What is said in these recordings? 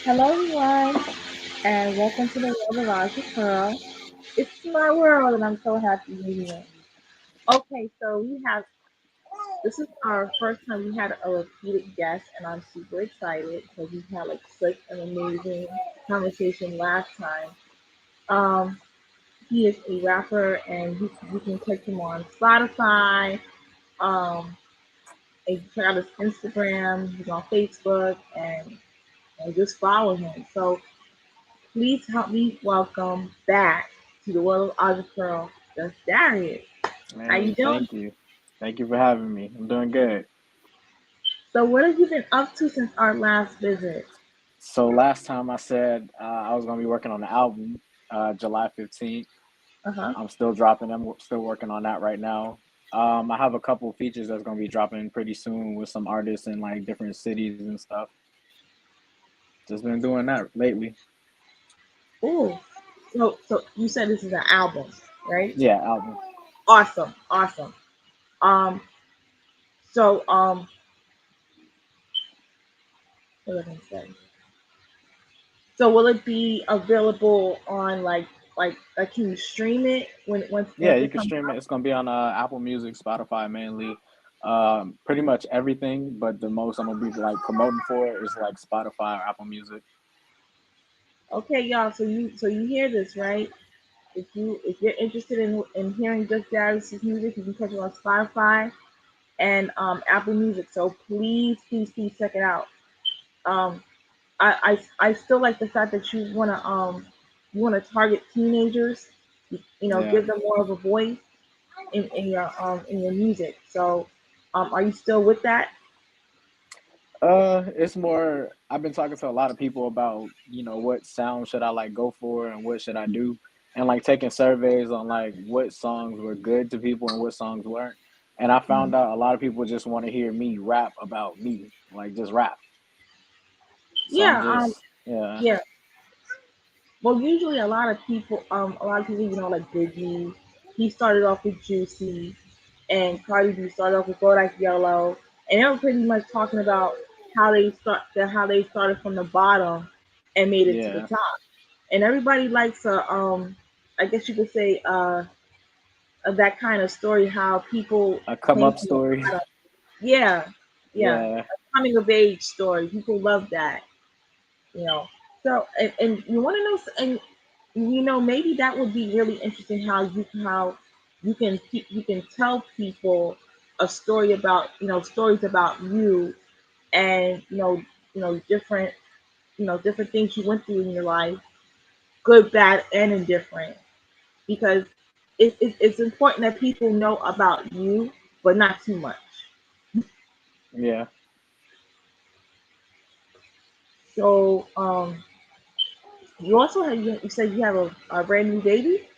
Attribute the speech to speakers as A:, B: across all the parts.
A: Hello, everyone, and welcome to the world of Roger Pearl. It's my world, and I'm so happy you're here. Okay, so this is our first time we had a repeated guest, and I'm super excited because we had like such an amazing conversation last time. Um, he is a rapper, and you can catch him on Spotify. Um, and you check out his Instagram. He's on Facebook, and just follow him. So please help me welcome back to the world of Audra Pearl, that's Darius. How you
B: Man,
A: doing?
B: thank you. Thank you for having me. I'm doing good.
A: So what have you been up to since our last visit?
B: So last time I said I was gonna be working on the album, July 15th.
A: Uh-huh.
B: I'm still dropping. I'm still working on that right now. I have a couple features that's gonna be dropping pretty soon with some artists in like different cities and stuff. Just been doing that lately.
A: Ooh. So you said this is an album, right?
B: Yeah, album.
A: Awesome, awesome. Um so what was I gonna say? So will it be available on like can you stream it when
B: Yeah,
A: once
B: you
A: it
B: can
A: comes
B: stream it.
A: out?
B: It's gonna be on Apple Music, Spotify mainly. Pretty much everything, but the most I'm gonna be like promoting for is like Spotify or Apple Music.
A: Okay, y'all, so you hear this, right? If you're interested in hearing just Darius's music, you can catch it on Spotify and Apple Music. So please check it out. Um, I still like the fact that you wanna target teenagers.
B: Yeah.
A: Give them more of a voice in your music. So are you still with that?
B: It's more. I've been talking to a lot of people about what sound should I like go for and what should I do, and like taking surveys on like what songs were good to people and what songs weren't. And I
A: Mhm.
B: found out a lot of people just want to hear me rap about me, like just rap. So I'm
A: Yeah,
B: just yeah,
A: yeah. Well, usually a lot of people, like Biggie, he started off with Juicy, and Cardi B started off with Bodak Yellow, and they were pretty much talking about how they started from the bottom and made it to the
B: yeah,
A: top. And everybody likes I guess you could say that kind of story, how people
B: a come
A: came
B: up
A: from the
B: story.
A: bottom. Yeah, yeah,
B: Yeah,
A: coming of age story. People love that, you know. So, and you want to know, and maybe that would be really interesting, how you can tell people a story about stories about you, and different different things you went through in your life, good, bad, and indifferent, because it's important that people know about you, but not too much.
B: yeah.
A: So you also you said you have a brand new baby.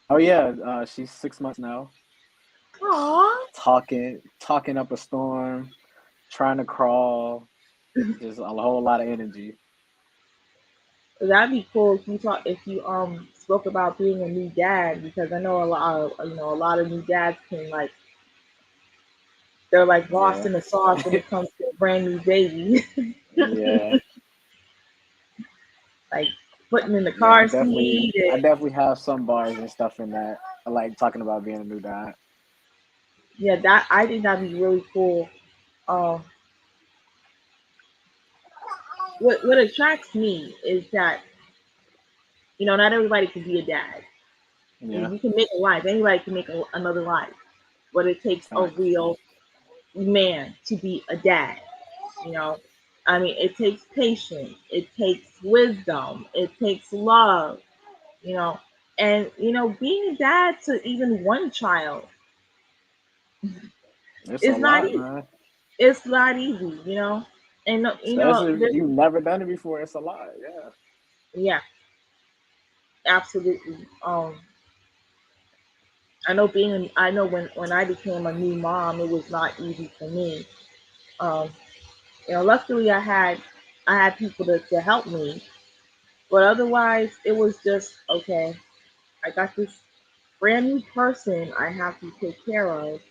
B: Oh yeah, she's 6 months now.
A: Aww.
B: Talking up a storm, trying to crawl, just a whole lot of energy.
A: That'd be cool if you spoke about being a new dad, because I know a lot of new dads can like they're like lost
B: Yeah,
A: in the sauce when it comes to a brand new baby.
B: yeah,
A: Like putting in the
B: yeah.
A: car seat
B: I
A: and
B: definitely have some bars and stuff in that. I like talking about being a new dad.
A: yeah, that I think that'd be really cool. Um, what attracts me is that not everybody can be a dad.
B: Yeah,
A: You can make a life. Anybody can make another life, but it takes a
B: facts.
A: real man to be a dad. You know, I mean, it takes patience, it takes wisdom, it takes love. You know, and being a dad to even one child
B: It's a
A: is not
B: lot,
A: easy.
B: man.
A: It's not easy. And
B: Especially if you've never done it before. It's a lot. Yeah,
A: yeah, absolutely. I know when I became a new mom, it was not easy for me. Um, luckily I had people to help me, but otherwise it was just okay. I got this brand new person I have to take care of,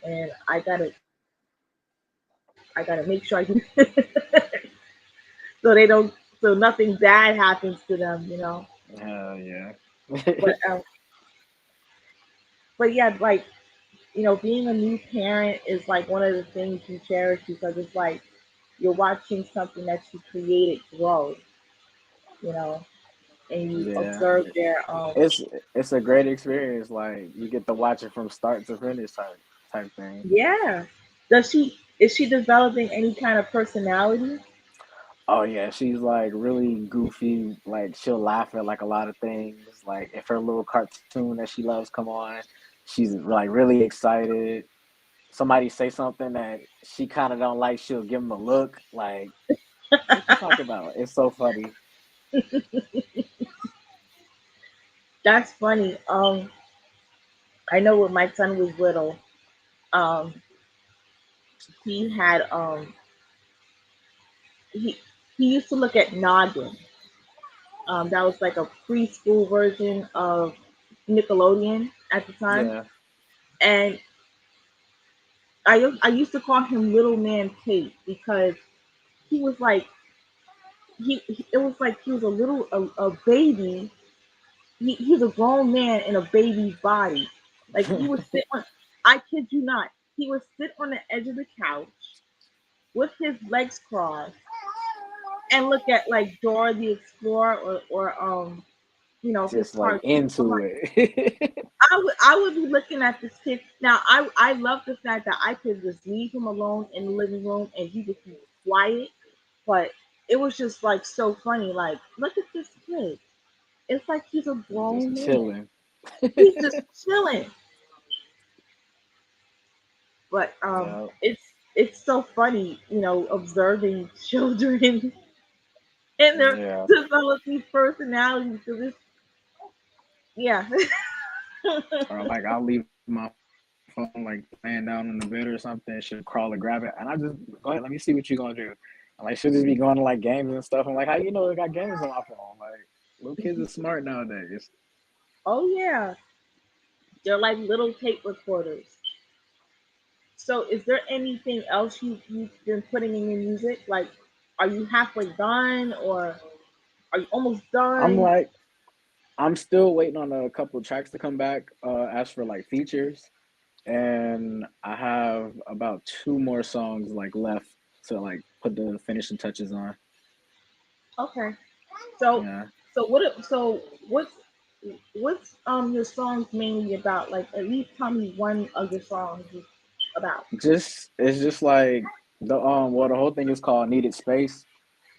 A: and I gotta I gotta make sure I do so they don't so nothing bad happens to them, you know.
B: Hell yeah.
A: But but yeah, like being a new parent is like one of the things you cherish because it's like you're watching something that you created grow, you know, and you
B: Yeah.
A: observe their
B: It's it's a great experience. Like you get to watch it from start to finish type thing.
A: yeah. Does she is she developing any kind of personality?
B: Oh yeah, she's like really goofy. Like she'll laugh at like a lot of things. Like if her little cartoon that she loves come on, she's like really excited. Somebody say something that she kind of don't like, she'll give them a look like, "What you talking about?" It's so funny.
A: That's funny. I know when my son was little, um, he had he he used to look at Noggin. That was like a preschool version of Nickelodeon at the time,
B: Yeah,
A: and I used to call him Little Man Kate because he was like it was like he was a baby. He's a grown man in a baby's body. Like he would sit on. I kid you not. He would sit on the edge of the couch with his legs crossed and look at like Dora the Explorer or his
B: just like
A: cartoon. I'm
B: into
A: like,
B: it.
A: I would be looking at this kid. Now I love the fact that I could just leave him alone in the living room and he would be quiet. But it was just like so funny. Like, look at this kid. It's like he's a
B: Just
A: grown man.
B: chilling.
A: He's just chilling. But
B: Yeah,
A: it's so funny, observing children and their
B: yeah.
A: developing personalities. So this, yeah.
B: Or like I'll leave my phone like laying down on the bed or something. She'll crawl and grab it, and I just go ahead. Let me see what you're gonna do. And like she'll just be going to like games and stuff. I'm like, how you know I got games on my phone? Like little kids are smart nowadays.
A: Oh yeah, they're like little tape recorders. So, is there anything else you've been putting in your music? Like, are you halfway done, or are you almost
B: I'm
A: done?
B: like, I'm still waiting on a couple tracks to come back. As for like features, and I have about two more songs like left to like put the finishing touches on.
A: Okay. So,
B: Yeah,
A: what's your songs mainly about? Like, at least tell me one of your songs is about.
B: just it's just like the whole thing is called Needed Space,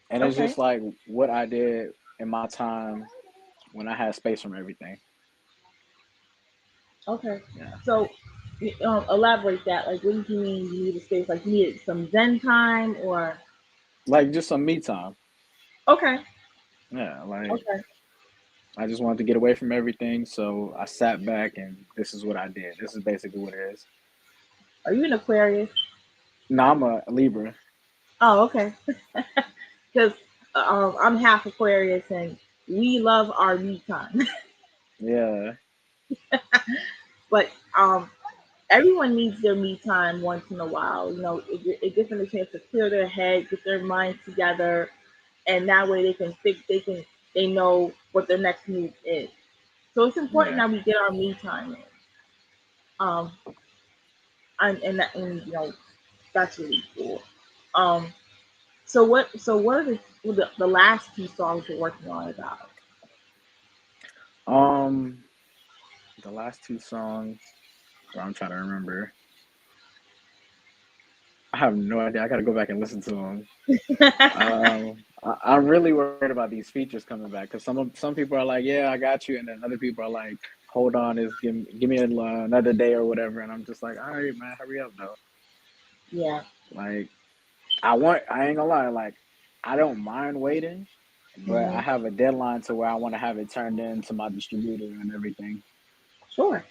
B: and it's
A: Okay.
B: just like what I did in my time when I had space from everything.
A: Okay.
B: Yeah,
A: So, elaborate that. Like, what do you mean you need a space? Like, you needed some Zen time, or
B: like just some me time.
A: okay,
B: Yeah, like
A: okay.
B: I just wanted to get away from everything, so I sat back and this is what I did. This is basically what it is.
A: Are you an Aquarius?
B: No, I'm a Libra.
A: Oh, okay. Because I'm half Aquarius, and we love our me time.
B: Yeah,
A: But everyone needs their me time once in a while. It gives them a chance to clear their head, get their minds together, and that way they know what their next move is. So it's important
B: yeah.
A: that we get our me time in. Um, and that's really cool. Um, so what are the last two songs you're working on about?
B: Um, the last two songs. Well, I'm trying to remember. I have no idea. I got to go back and listen to them. I'm really worried about these features coming back because some people are like, "Yeah, I got you," and then other people are like, "Hold on, is give me another day or whatever." And I'm just like, "All right, man, hurry up though."
A: Yeah.
B: Like, I ain't gonna lie, like, I don't mind waiting, but I
A: Hmm.
B: have a deadline to where I want to have it turned in to my distributor and everything.
A: Sure.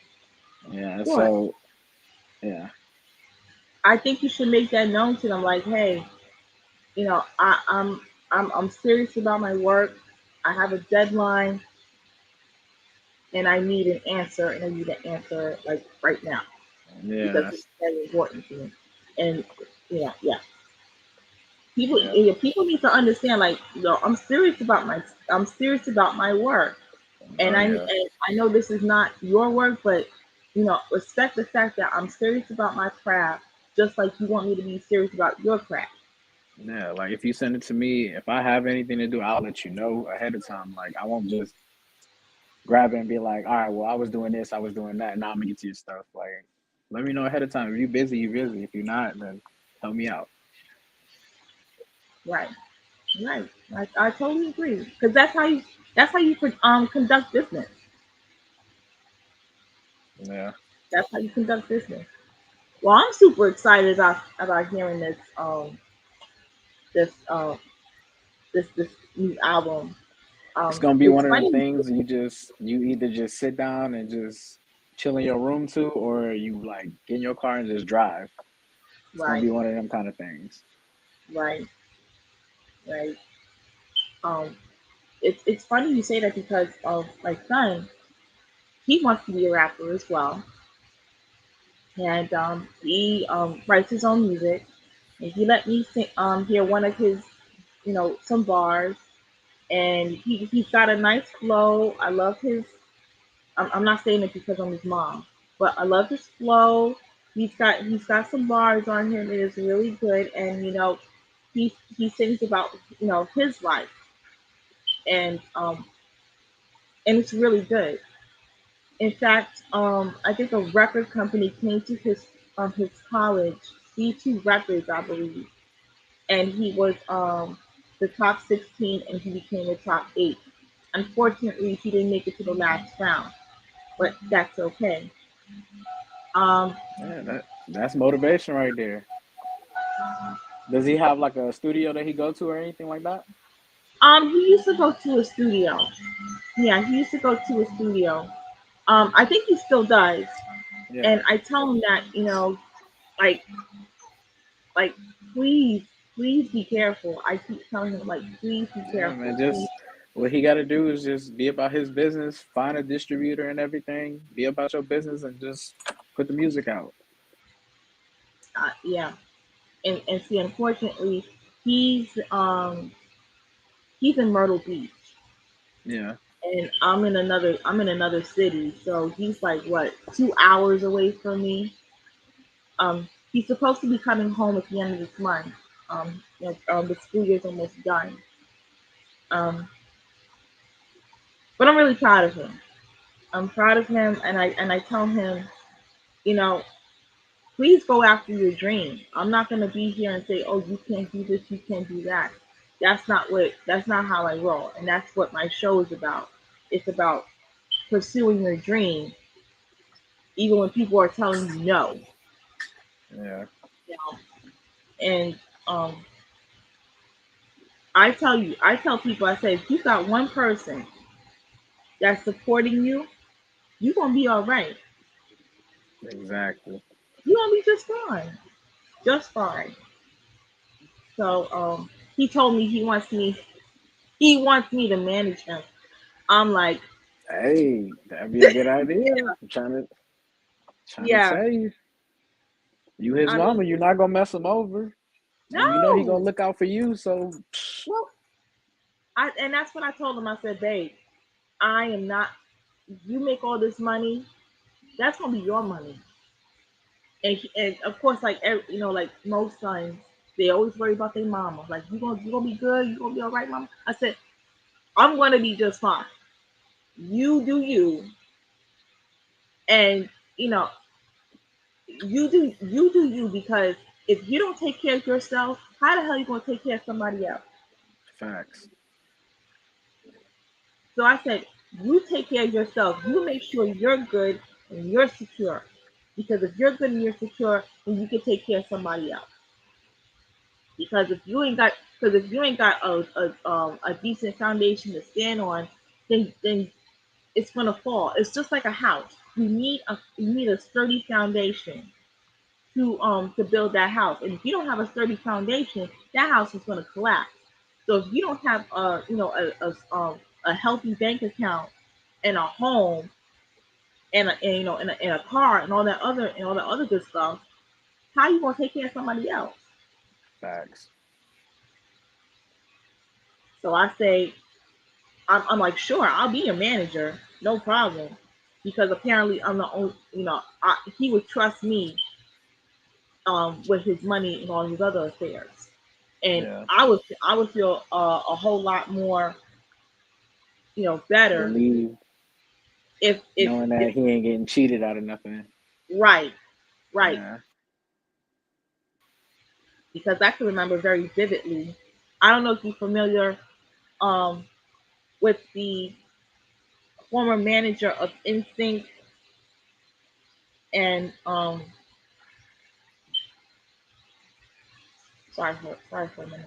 B: Yeah,
A: Sure.
B: so yeah,
A: I think you should make that known to them. Like, hey, I'm serious about my work. I have a deadline, and I need an answer, and I need an answer like right now because
B: yeah,
A: it's very important to me. And yeah, yeah. People,
B: Yeah.
A: yeah, people need to understand. Like, I'm serious about my work,
B: Oh
A: and
B: yeah.
A: I know this is not your work, but respect the fact that I'm serious about my craft, just like you want me to be serious about your craft.
B: Yeah. Like if you send it to me, if I have anything to do, I'll let you know ahead of time. Like I won't just grab it and be like, all right, well, I was doing this, I was doing that, now I'm gonna get to your stuff. Like, let me know ahead of time. If you're busy, you're busy. If you're not, then help me out.
A: Right, right. I totally agree because that's how you conduct business.
B: Yeah.
A: That's how you conduct business. Well, I'm super excited about hearing this this new album.
B: It's gonna be
A: It's
B: one of them
A: funny,
B: things you either just sit down and just chill in your room to, or you like get in your car and just drive. It's gonna
A: right,
B: be one of them kind of things.
A: right, right. Um, it's funny you say that because my son, he wants to be a rapper as well, and he writes his own music, and he let me hear one of his some bars, and he's got a nice flow. I love his. I'm not saying it because I'm his mom, but I love his flow. He's got some bars on him. It is really good, and he sings about his life, and it's really good. In fact, I think a record company came to his college, C2 Records, I believe, and he was the top 16, and he became the top 8. Unfortunately, he didn't make it to the last round, but that's okay. Um,
B: Yeah, that's motivation right there. Does he have like a studio that he go to or anything like that?
A: he used to go to a studio. Yeah, he used to go to a studio. I think he still does,
B: Yeah.
A: and I tell him that like like please, please be careful. I keep telling him like, please be
B: Yeah,
A: careful,
B: man.
A: please.
B: Just what he got to do is just be about his business, find a distributor and everything, be about your business, and just put the music out.
A: Yeah, and see, unfortunately, he's um he's in Myrtle Beach,
B: Yeah.
A: and I'm in another city, so he's like what 2 hours away from me. He's supposed to be coming home at the end of this month. The school year's almost done. Um, but I'm really proud of him. I'm proud of him, and I tell him, you know, please go after your dream. I'm not gonna be here and say, oh, you can't do this, you can't do that. That's not how I roll, and that's what my show is about. It's about pursuing your dream, even when people are telling you no.
B: Yeah.
A: You know? And um, I tell people, I say, if you got one person that's supporting you, you're gonna be all right.
B: Exactly.
A: You're gonna be just fine, just fine. So he told me he wants me to manage him. I'm like,
B: Hey, that'd be a good idea. I'm trying to
A: yeah.
B: tell you, you his
A: I mean,
B: mama, you're not gonna mess him over, and you know he
A: no.
B: gonna look out for you. So,
A: Well, and that's what I told him. I said, babe, I am not. You make all this money. That's gonna be your money. And of course, like like most sons, they always worry about their mama. Like you gonna be good. You gonna be all right, mama. I said, I'm gonna be just fine. You do you, and you know you do you because if you don't take care of yourself, how the hell you gonna take care of somebody else?
B: facts.
A: So I said, you take care of yourself. You make sure you're good and you're secure. Because if you're good and you're secure, then you can take care of somebody else. Because if you ain't got a decent foundation to stand on, then it's gonna fall. It's just like a house. You need a sturdy foundation to build that house. And if you don't have a sturdy foundation, that house is gonna collapse. So if you don't have a healthy bank account and a home and a car and all that other good stuff, how you gonna take care of somebody else?
B: Facts.
A: So I say, I'm like, sure, I'll be your manager, no problem, because apparently I'm the only, he would trust me with his money and all his other affairs, and
B: Yeah.
A: I would feel a whole lot more, better
B: Relieved knowing
A: if
B: that he ain't getting cheated out of nothing.
A: right, right,
B: Yeah.
A: because I can remember very vividly. I don't know if you're familiar um, with the former manager of Instinct and sorry for a minute.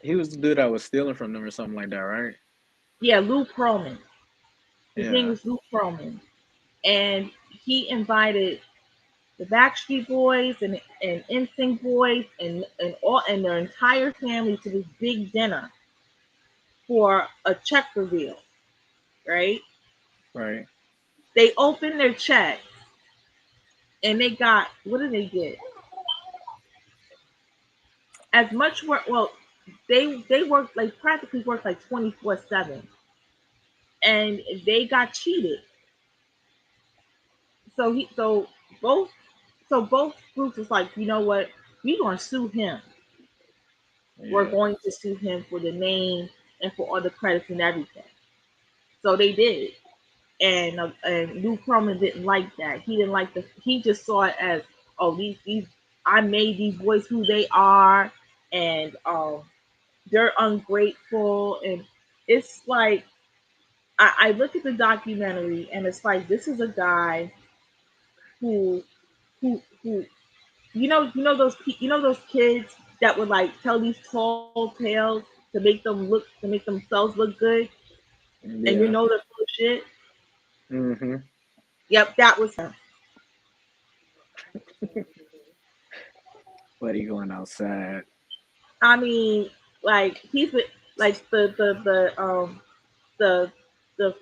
B: He was the dude that was stealing from them or something like that, right?
A: Yeah, Lou Pearlman. His name
B: Yeah.
A: was Lou Pearlman, and he invited the Backstreet Boys and Instinct Boys and their entire family to this big dinner for a check reveal. Right?
B: Right.
A: They opened their check and they got, what did they get? As much work. Well, they worked, like, practically worked like 24/7, and they got cheated. So he both both groups was like, you know what, we're gonna sue him. We're
B: Yeah.
A: going to sue him for the name and for all the credits and everything. So they did, and Lou Pearlman didn't like that. He didn't like the. He just saw it as, oh, these I made these boys who they are, and they're ungrateful, and it's like, I look at the documentary and it's like, this is a guy who who those kids that would like tell these tall tales to make themselves look good, and
B: Yeah.
A: they're full of shit.
B: Mm-hmm.
A: Yep, that was him.
B: But he going outside.
A: I mean, like, like the the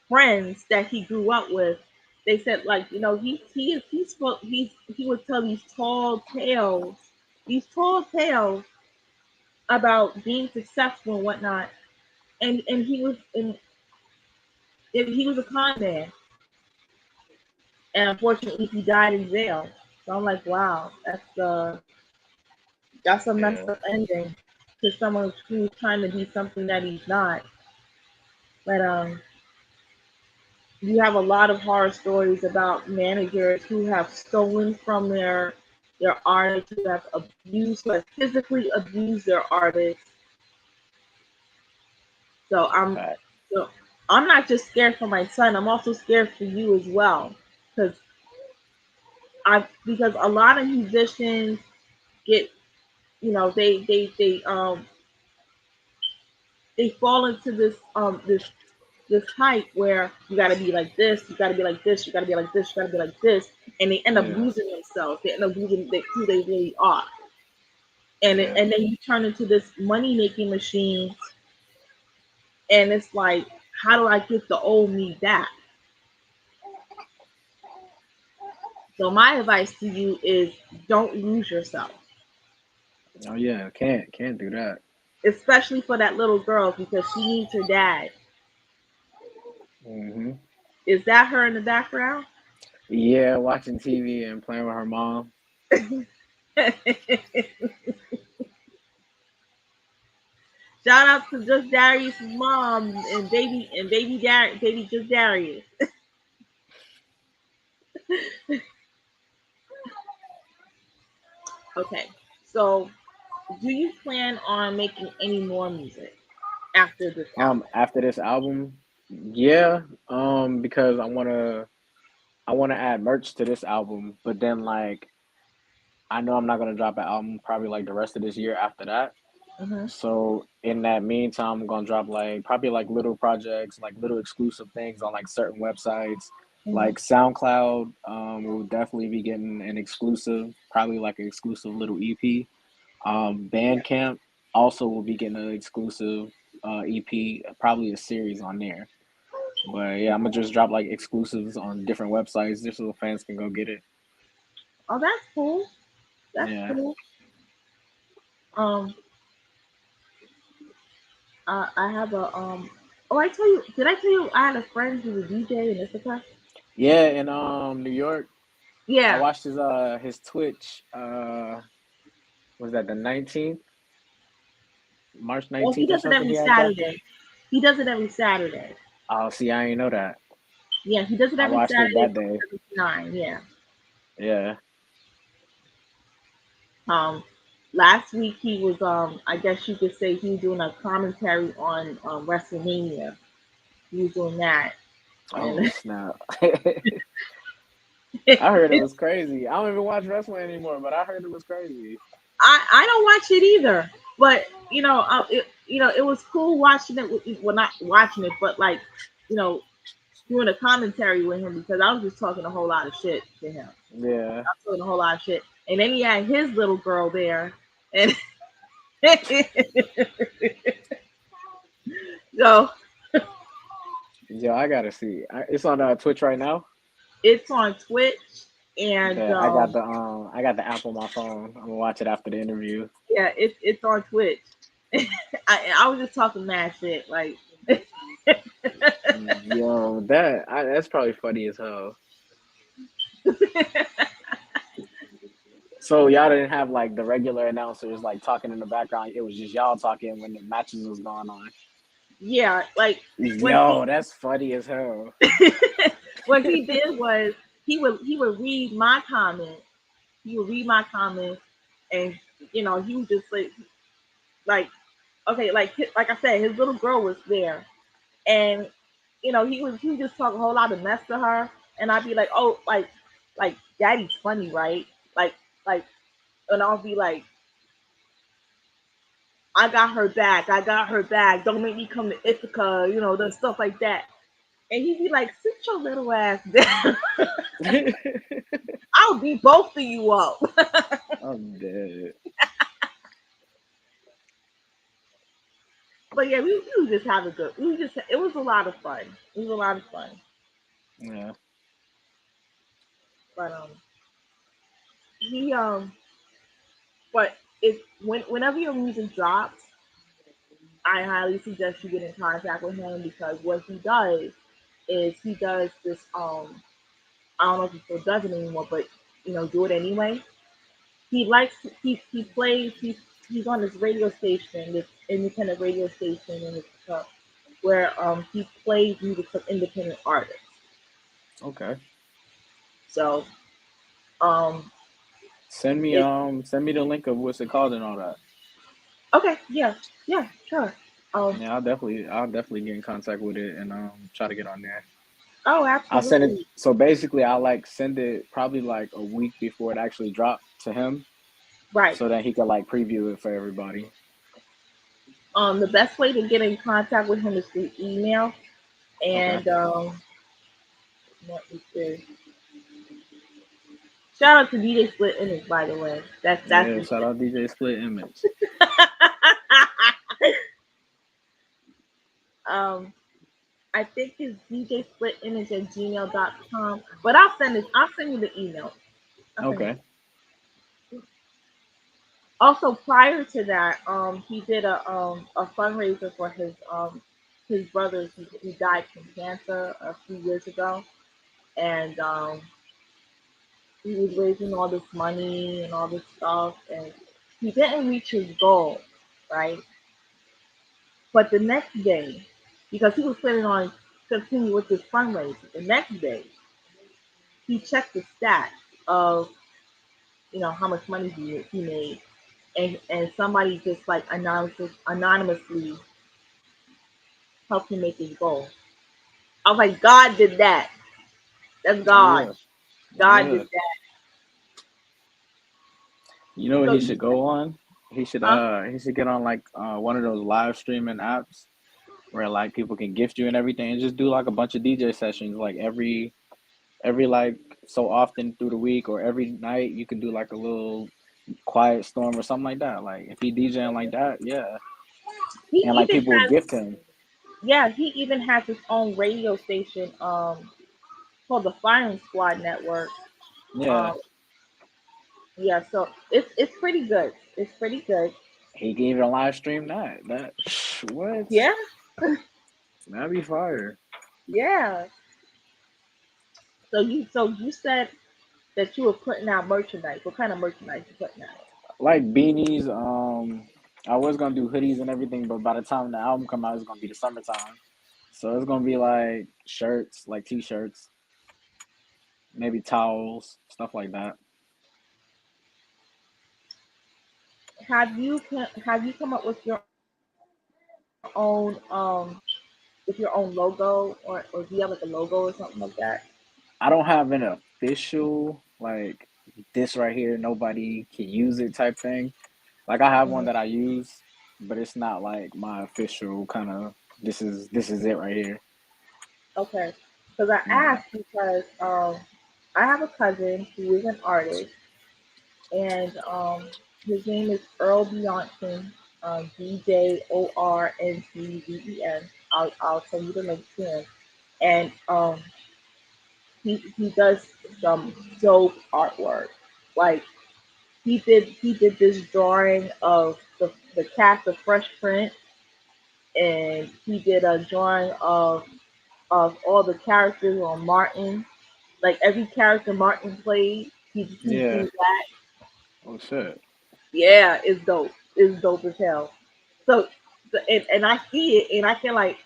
A: friends that he grew up with. They said, like, he would tell these tall tales about being successful and whatnot, and he was a con man, and unfortunately he died in jail. So I'm like, wow, that's a messed
B: Yeah.
A: up ending to someone who's trying to be something that he's not. But you have a lot of horror stories about managers who have stolen from their artists, who have physically abused their artists. So
B: Fact.
A: I'm not just scared for my son. I'm also scared for you as well, because because a lot of musicians get, they fall into this hype where you got to be like this, you got to be like this, you got to be like this, you got to be like this, and they end up
B: Yeah.
A: losing themselves. They end up losing who they really are, and
B: Yeah.
A: and then you turn into this money making machine, and it's like, how do I get the old me back? So my advice to you is, don't lose yourself,
B: Oh yeah. Can't do that.
A: especially for that little girl, because she needs her dad.
B: Mm-hmm.
A: Is that her in the background?
B: Yeah, watching TV and playing with her mom.
A: Shout out to Just Darius' mom and baby Just Darius. Okay, so do you plan on making any more music after this album?
B: After this album, yeah. Because I wanna add merch to this album, but then like I know I'm not gonna drop an album probably like the rest of this year after that.
A: Mm-hmm.
B: So in that meantime, I'm gonna drop like probably like little projects, like little exclusive things on like certain websites,
A: Mm-hmm.
B: like SoundCloud. Will definitely be getting an exclusive, probably like an exclusive little EP.
A: Yeah.
B: Bandcamp also will be getting an exclusive EP, probably a series on there. But yeah, I'm gonna just drop like exclusives on different websites just so fans can go get it.
A: Oh, that's cool. That's
B: Yeah,
A: cool. Um, I have a Oh, I tell you, did I tell you I had a friend who was a DJ in Ithaca?
B: Yeah, in New York, I
A: Yeah.
B: watched his Twitch. Was that the 19th, March
A: Well, he
B: 19th or
A: does it
B: something?
A: every
B: He had dropped it.
A: Saturday. He does it every Saturday.
B: Oh, see, I ain't know that.
A: Yeah, he does it
B: I
A: every
B: watched it
A: Saturday
B: that
A: from
B: day.
A: 7 to 9. Yeah.
B: Yeah.
A: Um, Last week he was I guess you could say he was doing a commentary on WrestleMania. He was doing that,
B: Oh
A: and
B: snap! I heard it was crazy. I don't even watch wrestling anymore, but I heard it was crazy.
A: I don't watch it either. But it was cool watching it. Well, not watching it, but like you know doing a commentary with him because I was just talking a whole lot of shit to him.
B: Yeah.
A: I was talking a whole lot of shit, and then he had his little girl there, and so
B: Yeah, I gotta see. It's on Twitch right now.
A: it's on Twitch, and
B: Okay, I got the app on my phone. I'm gonna watch it after the interview.
A: yeah, it's on Twitch. I was just talking mad shit, like
B: Yo, that's probably funny as hell. So y'all didn't have like the regular announcers like talking in the background. It was just y'all talking when the matches was going on.
A: yeah, like what
B: Yo, that's funny as hell.
A: what he did was he would read my comment. He would read my comment, and he would just like okay, like I said, his little girl was there, and he would just talk a whole lot of mess to her, and I'd be like, oh, like Daddy's funny, right? Like, and I'll be like, I got her back, I got her back. Don't make me come to Ithaca, the stuff like that. And he'd be like, sit your little ass down. I'll beat both of you up.
B: I'm dead.
A: But yeah, we just have a good. It was a lot of fun. It was a lot of fun.
B: Yeah.
A: But he but whenever your music drops, I highly suggest you get in contact with him because what he does is he does this I don't know if he still does it anymore, but do it anyway. He likes he plays he's on this radio station, this independent radio station in the where he plays music from independent artists.
B: Okay.
A: So um it
B: Send me the link of what's it called and all that.
A: okay, yeah, yeah, sure.
B: Yeah, I'll definitely get in contact with it and try to get on there.
A: Oh,
B: I'll send it.
A: absolutely.
B: So basically, I'll like send it probably like a week before it actually dropped to him,
A: Right.
B: so that he can like preview it for everybody.
A: The best way to get in contact with him is through email.
B: Okay.
A: And let me see. Shout out to DJ Split Image, by the way. That's
B: Yeah.
A: his
B: Shout out DJ Split Image.
A: um I think it's DJ Split Image at gmail.com. But I'll send you the email. I'll send you.
B: Okay.
A: Also, prior to that, he did a fundraiser for his brothers who died from cancer a few years ago, and he was raising all this money and all this stuff, and he didn't reach his goal, right? But the next day, because he was planning on continuing with this fundraiser, the next day he checked the stats of how much money he made, and somebody just like anonymously helped him make his goal. I was like, God did that. That's
B: Oh
A: God.
B: yeah.
A: God did
B: Yeah.
A: that.
B: You know what
A: So
B: he
A: you
B: should go on?
A: huh?
B: He should get on like one of those live streaming apps where like people can gift you and everything and just do like a bunch of DJ sessions like every like so often through the week or every night you can do like a little quiet storm or something like that. Like if he DJing like that, yeah.
A: He
B: And like
A: even
B: people would
A: has
B: gift him.
A: Yeah, he even has his own radio station called the Firing Squad Network.
B: Yeah.
A: Um yeah, so it's pretty good. It's pretty good.
B: he can even live stream that. That what?
A: Yeah,
B: That'd be fire.
A: yeah. So you said that you were putting out merchandise. What kind of merchandise you putting out?
B: Like beanies. I was gonna do hoodies and everything, but by the time the album come out, it's gonna be the summertime. So it's gonna be like shirts, like t-shirts, maybe towels, stuff like that.
A: Have you come up with your own logo, or do you have like a logo or something like that?
B: I don't have an official like this right here, nobody can use it type thing. Like I have one
A: Mhm.
B: that I use, but it's not like my official kind of this is it right here.
A: Okay, because I
B: Yeah.
A: asked because I have a cousin who is an artist, and his name is Earl Beyonce, BJORNTVEN. I'll send you the link to him, and he does some dope artwork. Like he did this drawing of the cast of Fresh Prince, and he did a drawing of all the characters on Martin. Like every character Martin played, he drew
B: Yeah.
A: that.
B: Oh shit.
A: Yeah, it's dope. It's dope as hell. So, and I see it, and I can like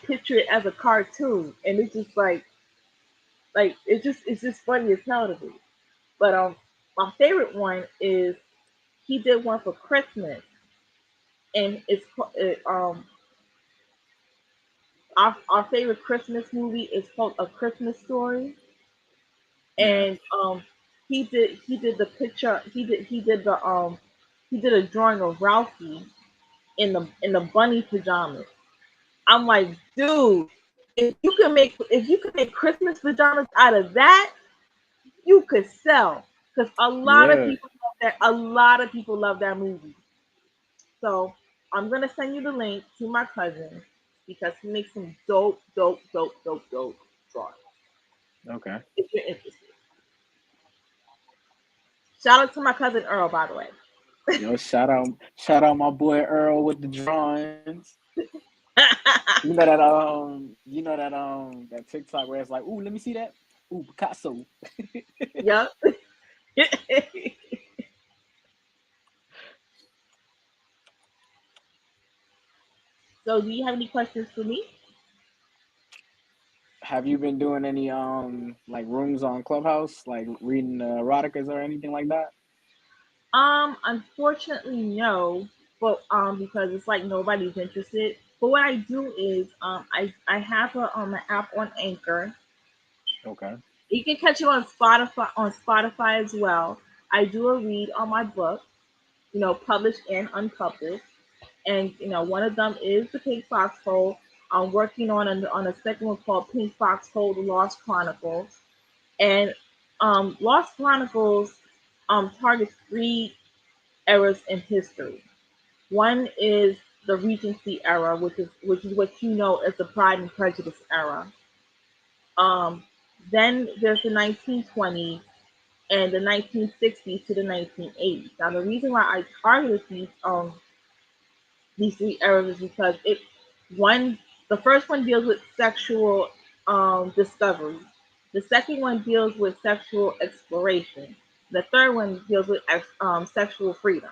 A: picture it as a cartoon, and it's just like it's just funny as hell to me. But my favorite one is he did one for Christmas, and our favorite Christmas movie is called A Christmas Story,
B: Yeah.
A: and he did the picture he did a drawing of Ralphie in the bunny pajamas. I'm like, dude, if you can make Christmas pajamas out of that, you could sell, because a lot of
B: Yeah.
A: people love that. A lot of people love that movie. So I'm gonna send you the link to my cousin because he makes some dope, dope, dope, dope, dope drawings.
B: Okay.
A: If you're interested, shout out to my cousin Earl, by the way.
B: Yo, shout out my boy Earl with the drawings. That TikTok where it's like, ooh, let me see that. Ooh, Picasso.
A: Yep. So, do you have any questions for me?
B: Have you been doing any like rooms on Clubhouse, like reading eroticas or anything like that?
A: Unfortunately, no, but because it's like nobody's interested. But what I do is, I have an app on Anchor.
B: Okay.
A: You can catch it on Spotify as well. I do a read on my book, published and unpublished, and one of them is the Pink Foxhole. I'm working on a second one called Pink Foxhole: The Lost Chronicles, and Lost Chronicles targets three eras in history. One is the Regency era, which is what you know as the Pride and Prejudice era. Um, then there's the 1920s and the 1960s to the 1980s. Now, the reason why I targeted these three eras is because one the first one deals with sexual discovery. The second one deals with sexual exploration. The third one deals with sexual freedom.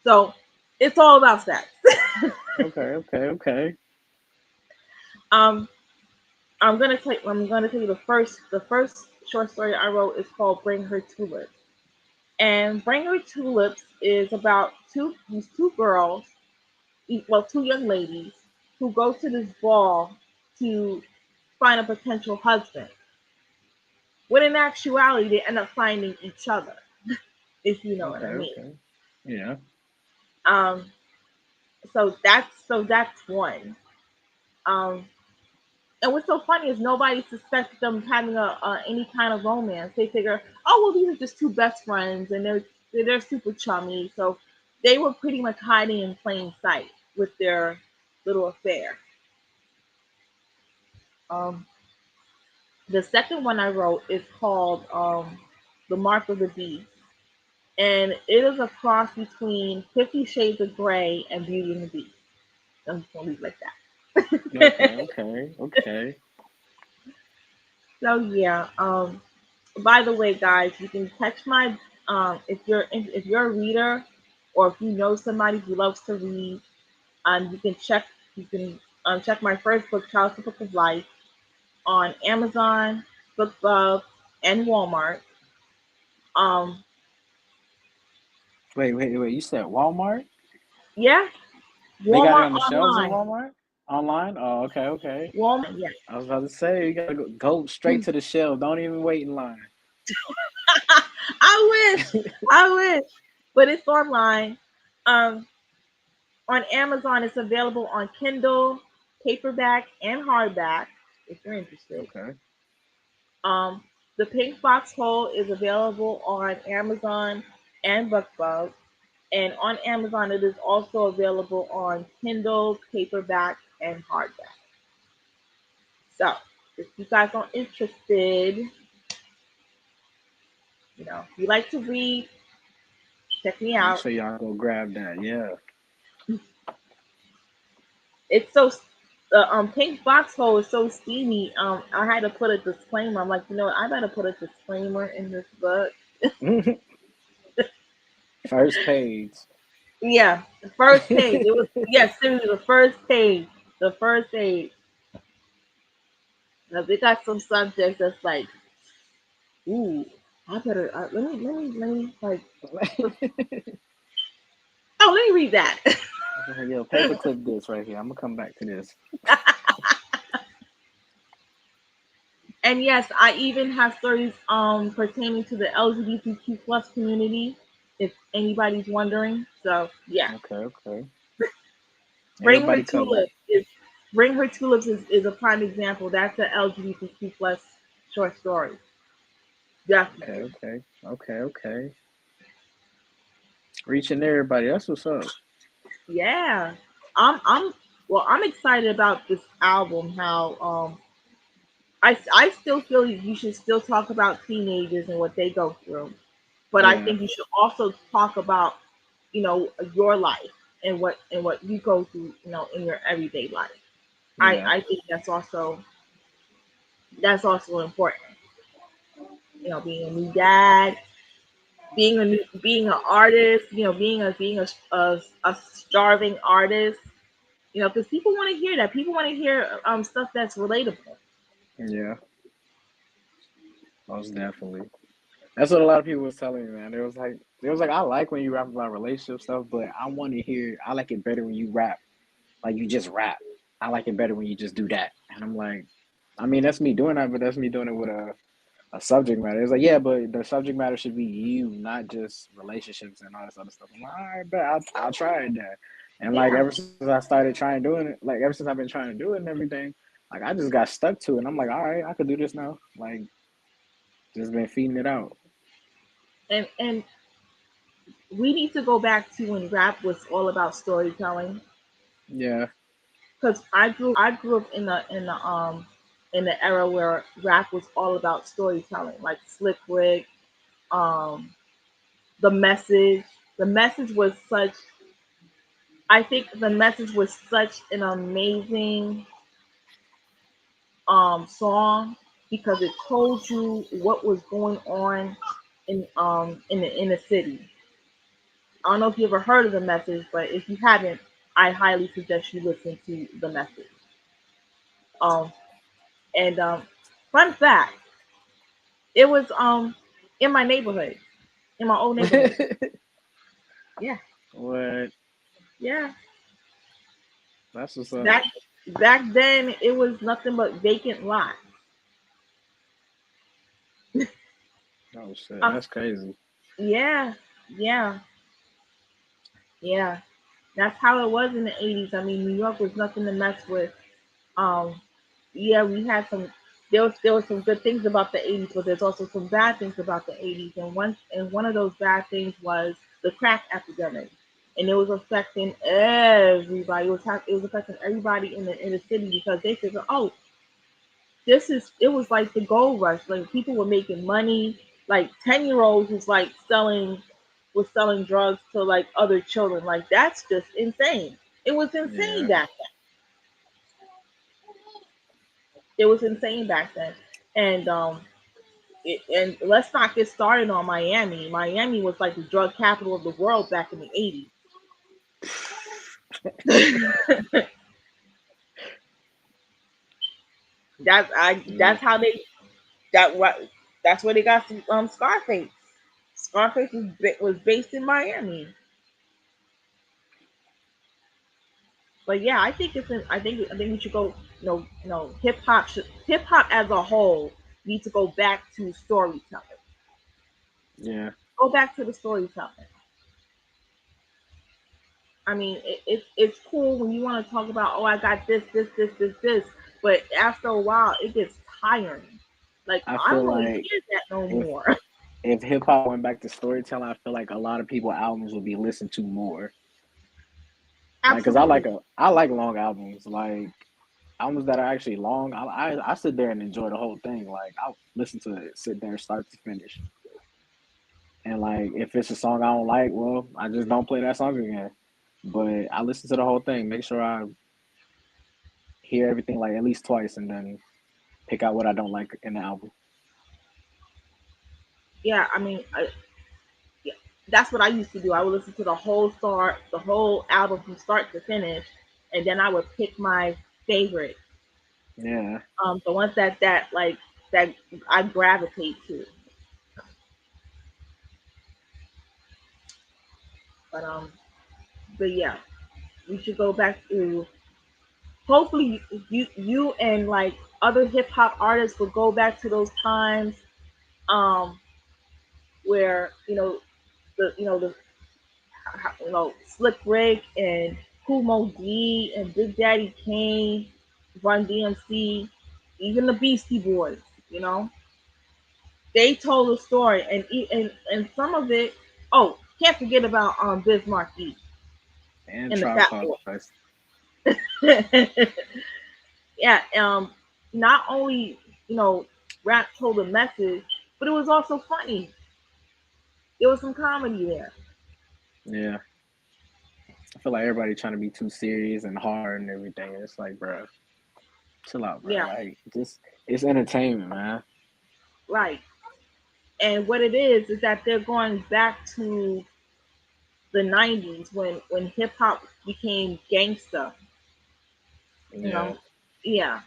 A: So it's all about sex.
B: Okay. Okay. Okay.
A: um, I'm gonna tell you the first short story I wrote is called "Bring Her Tulips," and "Bring Her Tulips" is about these two girls, well, two young ladies who go to this ball to find a potential husband. When in actuality, they end up finding each other, if you know what
B: Okay.
A: I mean.
B: Okay. Yeah.
A: Um, so that's one. Um, and what's so funny is nobody suspects them having any kind of romance. They figure, oh well, these are just two best friends, and they're super chummy. So they were pretty much hiding in plain sight with their little affair. Um, the second one I wrote is called "The Mark of the Beast," and it is a cross between 50 Shades of Grey and Beauty and the Beast. I'm just gonna leave it like
B: Okay,
A: that.
B: okay, okay.
A: So yeah. By the way, guys, you can catch my if you're a reader, or if you know somebody who loves to read, you can check my first book, Child's the Book of Life, on Amazon, BookBub, and Walmart. Um,
B: Wait. You said Walmart?
A: yeah,
B: They got it
A: Walmart
B: on the shelves in
A: online.
B: Walmart? Online? Oh, okay, okay.
A: Walmart, yeah.
B: I was about to say you gotta go straight to the shelf. Don't even wait in line.
A: I wish, I wish, but it's online. Um, on Amazon, it's available on Kindle, paperback, and hardback. If you're interested.
B: Okay.
A: Um, the Pink Box Hole is available on Amazon and BookBub. And on Amazon, it is also available on Kindle, paperback, and hardback. So, if you guys are interested, if you like to read, check me
B: Make
A: out.
B: sure y'all go grab that. Yeah.
A: It's so the Pink Box Hole is so steamy. I had to put a disclaimer. I'm like, I better put a disclaimer in this book.
B: First page.
A: Yeah, the first page. It was yes, seriously, the first page. The first page. Now they got some subjects that's like, ooh, I better let me like. Oh, let me read that.
B: Yo, paperclip this right here. I'm gonna come back to this.
A: And yes, I even have stories pertaining to the LGBTQ plus community, if anybody's wondering. So yeah,
B: Okay, okay.
A: bring her
B: Everybody covered.
A: tulips is bring her tulips is a prime example. That's an LGBTQ plus short story.
B: Okay,
A: Definitely.
B: okay, okay, okay. Reaching everybody. That's what's up.
A: Yeah. I'm well, I'm excited about this album. How I still feel you should still talk about teenagers and what they go through, but I
B: Yeah,
A: think you should also talk about your life and what you go through in your everyday life.
B: yeah,
A: I think that's also important. Being a new dad, being an artist, being a starving artist. Because people want to hear that. People want to hear stuff that's relatable.
B: yeah. Most definitely. That's what a lot of people was telling me, man. It was like I like when you rap about relationship stuff, but I want to hear. I like it better when you rap, like you just rap. I like it better when you just do that. And I'm like, I mean, that's me doing that, but that's me doing it with a subject matter. It's like, yeah, but the subject matter should be you, not just relationships and all this other stuff. I'm like, all right, bet I'll try it then. And like
A: Yeah.
B: ever since I started trying doing it, like ever since I've been trying to do it and everything, like I just got stuck to it. And I'm like, all right, I could do this now. Like just been feeding it out.
A: And we need to go back to when rap was all about storytelling.
B: Yeah,
A: Because I grew up in the era where rap was all about storytelling, like Slick Rick, um, the message. The message was such. I think the message was such an amazing song because it told you what was going on in the inner city. I don't know if you ever heard of the message, but if you haven't, I highly suggest you listen to the message. Um, and fun fact, it was in my neighborhood, in my old neighborhood. Yeah,
B: what?
A: yeah.
B: That's what's up.
A: Back back then, it was nothing but vacant lots.
B: Oh shit,
A: Uh,
B: that's crazy.
A: yeah, yeah, yeah. That's how it was in the '80s. I mean, New York was nothing to mess with. Um, yeah, we had some. There was some good things about the '80s, but there's also some bad things about the '80s. And one of those bad things was the crack epidemic, and it was affecting everybody. It was affecting everybody in the city because they figured, oh, it was like the gold rush. Like people were making money. Like 10-year-olds was like selling. was selling drugs to like other children. Like that's just insane. It was insane
B: Yeah.
A: back then. It was insane back then. And and let's not get started on Miami. Miami was like the drug capital of the world back in the 80s.
B: Yeah.
A: that's how they that what that's where they got Scarface. Scarface was based in Miami. But yeah, I think I think we should go. Hip hop as a whole needs to go back to storytelling.
B: Yeah.
A: Go back to the storytelling. I mean, it's cool when you want to talk about, oh, I got this, but after a while, it gets tiring. Like
B: I
A: I
B: feel
A: don't want to
B: like
A: hear that no
B: if
A: more.
B: if hip hop went back to storytelling, I feel like a lot of people albums would be listened to more. Like, cause
A: Absolutely.
B: I like long albums, like albums that are actually long. I sit there and enjoy the whole thing. Like I'll listen to it, sit there start to finish. And like if it's a song I don't like, well, I just don't play that song again. But I listen to the whole thing, make sure I hear everything like at least twice, and then pick out what I don't like in the album.
A: Yeah, I mean, yeah, that's what I used to do. I would listen to the whole album from start to finish, and then I would pick my favorite,
B: Yeah,
A: the ones that I gravitate to. But but yeah, we should go back to. Hopefully, you and like other hip hop artists will go back to those times, um, where the Slick Rick and Kumo D and Big Daddy Kane, Run DMC, even the Beastie Boys. You know, they told a story, and some of it. Oh, can't forget about Biz Markie
B: and
A: and the
B: Tribe
A: Fat
B: Called Quest.
A: Boy. Yeah, not only you know rap told a message, but it was also funny. There was some comedy there.
B: Yeah, I feel like everybody trying to be too serious and hard and everything. It's like, bro, chill out, bro.
A: Yeah,
B: Like, just it's entertainment, man.
A: right. And what it is that they're going back to the '90s when hip hop became gangsta. You
B: Yeah,
A: know, yeah,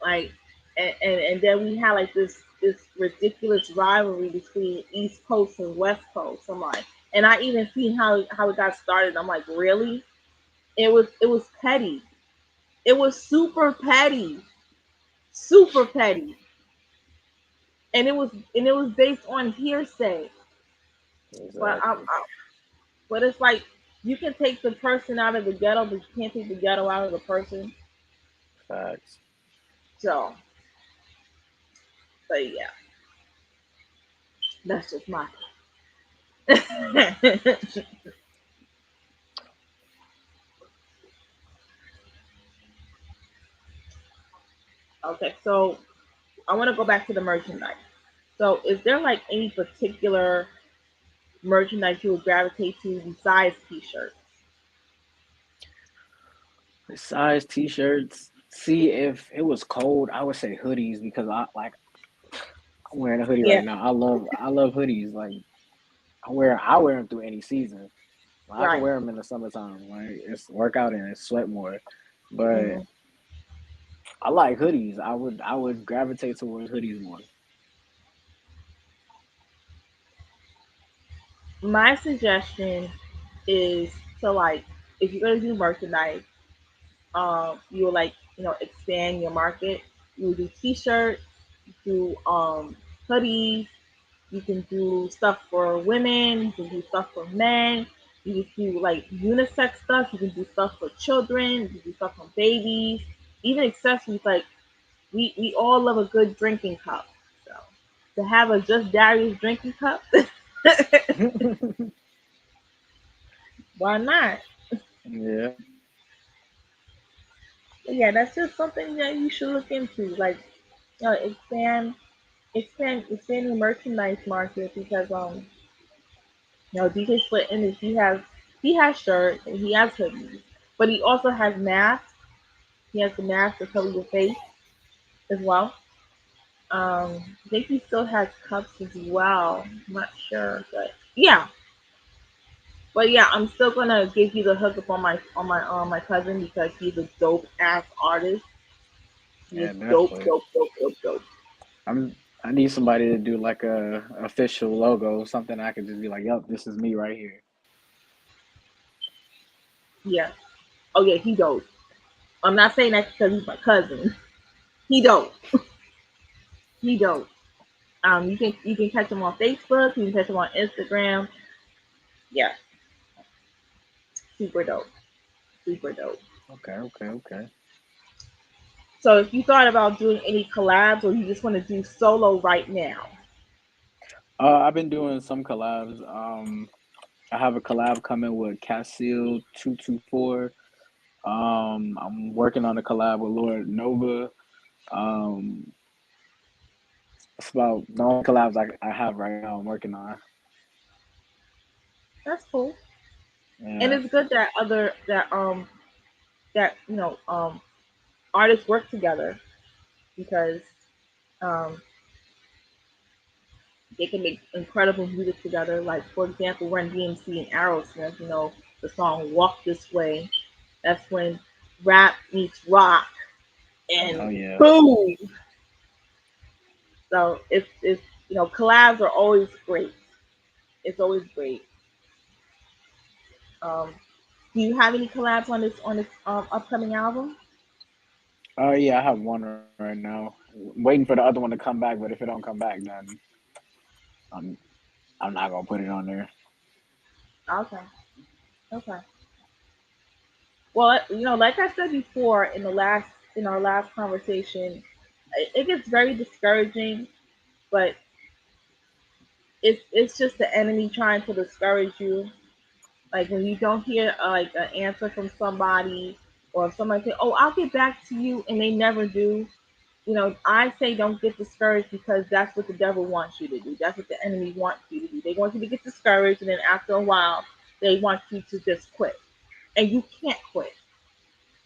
A: like and then we had like this ridiculous rivalry between East Coast and West Coast. I'm like, and I even see how it got started. I'm like, really? It was petty. It was super petty, super petty, and it was based on hearsay. But
B: exactly.
A: but it's like you can take the person out of the ghetto, but you can't take the ghetto out of the person.
B: Facts.
A: So, but yeah, that's just my. Okay, so I want to go back to the merchandise. So, is there like any particular merchandise you would gravitate to besides T-shirts?
B: Size t-shirts. See, if it was cold, I would say hoodies because I'm wearing a hoodie
A: Yeah,
B: right now. I love hoodies. Like I wear them through any season. I can
A: right.
B: wear them in the summertime. Like it's workout and it's sweat more. But
A: Hmm.
B: I like hoodies. I would gravitate towards hoodies more.
A: My suggestion is to like if you're gonna do merchandise, you will like expand your market. You will do T-shirts, do hoodies. You can do stuff for women. You can do stuff for men. You can do like unisex stuff. You can do stuff for children. You can do stuff for babies. Even accessories like we all love a good drinking cup. So to have a just Darius drinking cup, why not?
B: Yeah,
A: But yeah, that's just something that you should look into. Like, expand your merchandise market because You know, DJ Split in is he has shirts and he has hoodies, but he also has masks. He has the mask to cover your face as well. I think he still has cups as well. I'm not sure, but yeah. But yeah, I'm still gonna give you the hookup on my cousin because he's a dope ass artist. He is
B: Yeah,
A: dope,
B: definitely.
A: dope, dope, dope, dope.
B: I'm. I need somebody to do like a official logo, something I could just be like, "Yup, this is me right here."
A: Yeah. Oh yeah, he dope. I'm not saying that because he's my cousin. He dope. He dope. You can catch him on Facebook. You can catch him on Instagram. Yeah, super dope. Super dope.
B: Okay, okay, okay.
A: So if you thought about doing any collabs or you just want to do solo right now,
B: I've been doing some collabs. I have a collab coming with Cassil 224. I'm working on a collab with Lord Nova. Um, it's about the only collabs I have right now. I'm working on.
A: that's cool. And
B: Yeah.
A: it's good that other that artists work together because um they can make incredible music together. Like for example, Run DMC and Aerosmith, the song "Walk This Way." That's when rap meets rock,
B: Oh
A: and
B: yeah.
A: boom. So it's collabs are always great. It's always great. Um, do you have any collabs on this upcoming album?
B: Oh yeah. I have one right now. Waiting for the other one to come back, but if it don't come back, then I'm I'm not gonna put it on there.
A: Okay, okay. Well, like I said before in our last conversation, it gets very discouraging, but it's just the enemy trying to discourage you. Like when you don't hear like an answer from somebody, or if somebody say, "Oh, I'll get back to you," and they never do. I say don't get discouraged because that's what the devil wants you to do. That's what the enemy wants you to do. They want you to get discouraged, and then after a while, they want you to just quit. And you can't quit.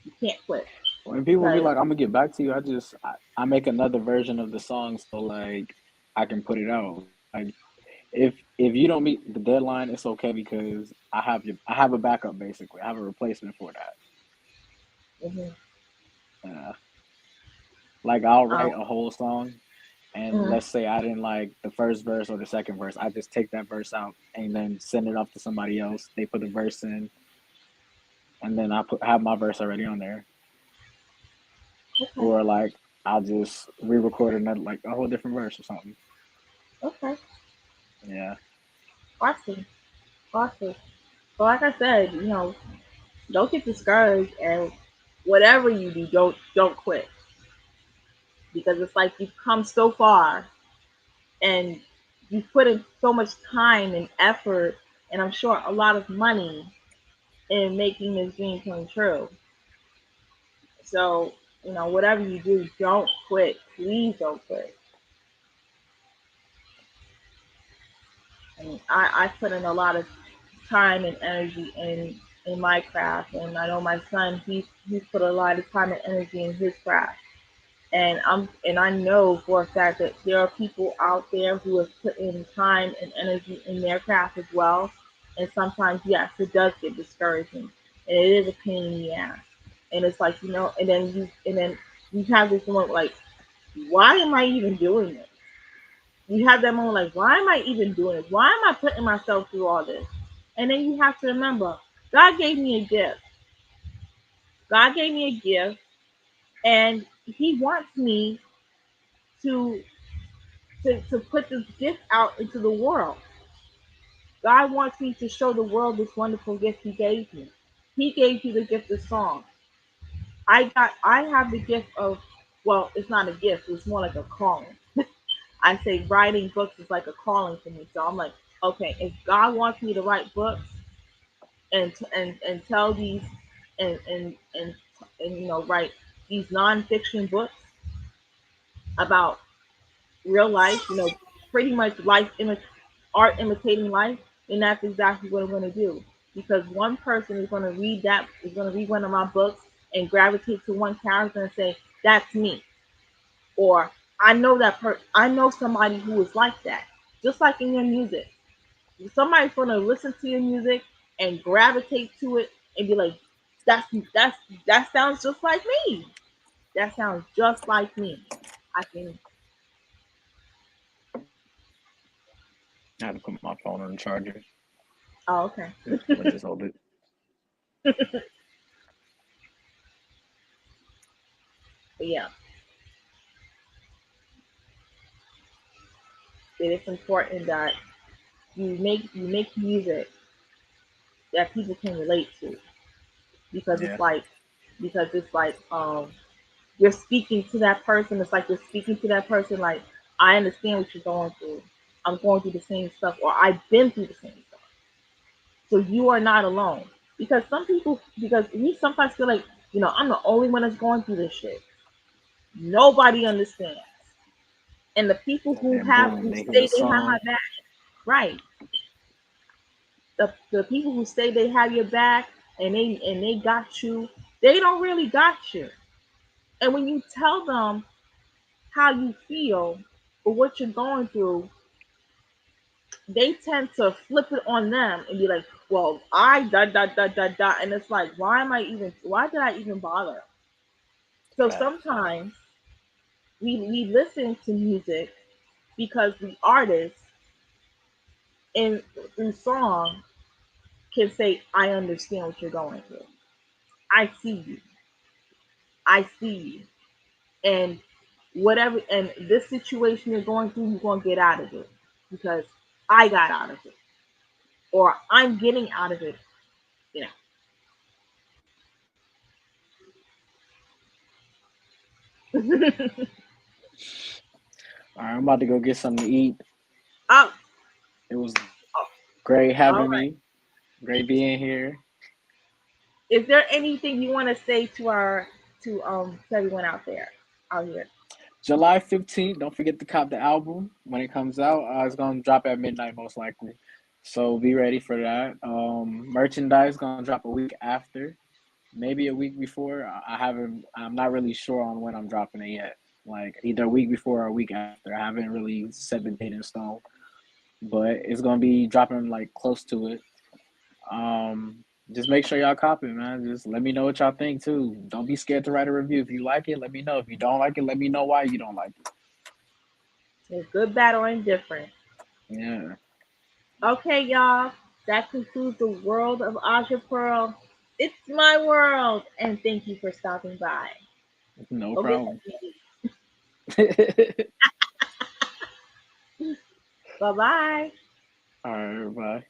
A: You can't quit
B: When people be
A: because
B: like, "I'm gonna get back to you," I make another version of the song so like I can put it out. Like if you don't meet the deadline, it's okay because I have a backup basically. I have a replacement for that.
A: mhm,
B: Uh, like I'll
A: um,
B: write a whole song, and
A: mhm,
B: let's say I didn't like the first verse or the second verse, I just take that verse out and then send it off to somebody else. They put the verse in, and then have my verse already on there.
A: okay,
B: Or like I'll just re-record another like a whole different verse or something.
A: okay,
B: Yeah.
A: awesome, awesome. But like I said, don't get discouraged, and whatever you do, don't quit because it's like you've come so far and you've put in so much time and effort, and I'm sure a lot of money in making this dream come true. So whatever you do, don't quit. Please don't quit. I mean, I put in a lot of time and energy in my craft, and I know my son he's put a lot of time and energy in his craft. And I know for a fact that there are people out there who have put in time and energy in their craft as well. And sometimes, yes, it does get discouraging, and it is a pain in the ass. And it's like and then you have this moment like, why am I even doing this? You have that moment like, why am I even doing this? Why am I putting myself through all this? And then you have to remember, God gave me a gift. God gave me a gift, and He wants me to to put this gift out into the world. God wants me to show the world this wonderful gift He gave me. He gave you the gift of song. I have the gift of, well, it's not a gift, it's more like a calling. I say writing books is like a calling for me. So I'm like, okay, if God wants me to write books and tell these and write these nonfiction books about real life, pretty much art imitating life. And that's exactly what I'm going to do. Because one person is going to read one of my books and gravitate to one character and say, that's me. Or I know somebody who is like that. Just like in your music. Somebody's going to listen to your music and gravitate to it and be like, that's, that's, that sounds just like me. That sounds just like me. I can,
B: I had to put my phone on the charger.
A: oh, okay.
B: I'm gonna just hold it.
A: But yeah, it is important that you make music that people can relate to because
B: Yeah,
A: it's like you're speaking to that person. It's like you're speaking to that person. Like, I understand what you're going through. I'm going through the same stuff, or I've been through the same stuff. So you are not alone. Because we sometimes feel like, I'm the only one that's going through this shit. Nobody understands. And the people
B: and boom,
A: who
B: they hit a
A: say they have my
B: song.
A: back, right? The people who say they have your back and they got you, they don't really got you. And when you tell them how you feel or what you're going through, they tend to flip it on them and be like, well, I da da da da da, and it's like, why did I even bother? So
B: Facts.
A: sometimes we listen to music because the artist in through song can say, I understand what you're going through. I see you. I see you. And this situation you're going through, you're gonna get out of it because I got out of it. Or I'm getting out of it, you know.
B: All right, I'm about to go get something to eat.
A: Oh,
B: It was great
A: all
B: having
A: right.
B: me. Great being here.
A: Is there anything you want to say to everyone out here?
B: July 15th, don't forget to cop the album when it comes out. It's going to drop at midnight, most likely. So be ready for that. Merchandise going to drop a week after, maybe a week before. I'm not really sure on when I'm dropping it yet. Like either a week before or a week after. I haven't really set the date in stone, but it's going to be dropping like close to it. Just make sure y'all copy, man. Just let me know what y'all think too. Don't be scared to write a review. If you like it, let me know. If you don't like it, let me know why you don't like it.
A: It's good, bad, or indifferent.
B: Yeah,
A: Okay, y'all. That concludes the world of Aja Pearl. It's my world, and thank you for stopping by.
B: no
A: Go get
B: problem.
A: some
B: All
A: TV. Bye bye.
B: right, bye.